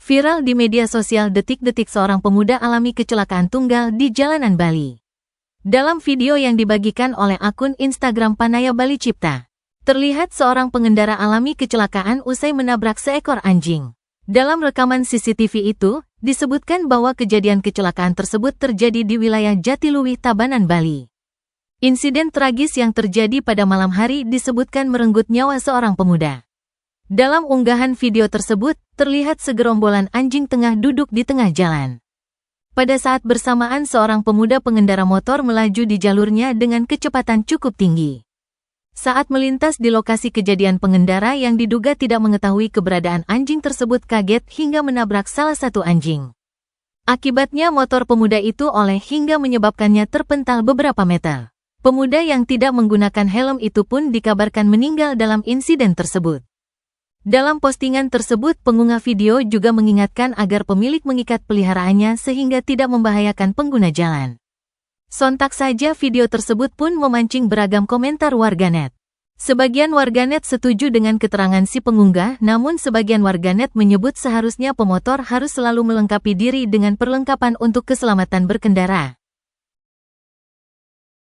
Viral di media sosial detik-detik seorang pemuda alami kecelakaan tunggal di jalanan Bali. Dalam video yang dibagikan oleh akun Instagram Panaya Bali Cipta, terlihat seorang pengendara alami kecelakaan usai menabrak seekor anjing. Dalam rekaman CCTV itu, disebutkan bahwa kejadian kecelakaan tersebut terjadi di wilayah Jatiluwih, Tabanan, Bali. Insiden tragis yang terjadi pada malam hari disebutkan merenggut nyawa seorang pemuda. Dalam unggahan video tersebut, terlihat segerombolan anjing tengah duduk di tengah jalan. Pada saat bersamaan seorang pemuda pengendara motor melaju di jalurnya dengan kecepatan cukup tinggi. Saat melintas di lokasi kejadian, pengendara yang diduga tidak mengetahui keberadaan anjing tersebut kaget hingga menabrak salah satu anjing. Akibatnya motor pemuda itu oleng hingga menyebabkannya terpental beberapa meter. Pemuda yang tidak menggunakan helm itu pun dikabarkan meninggal dalam insiden tersebut. Dalam postingan tersebut, pengunggah video juga mengingatkan agar pemilik mengikat peliharaannya sehingga tidak membahayakan pengguna jalan. Sontak saja video tersebut pun memancing beragam komentar warganet. Sebagian warganet setuju dengan keterangan si pengunggah, namun sebagian warganet menyebut seharusnya pemotor harus selalu melengkapi diri dengan perlengkapan untuk keselamatan berkendara.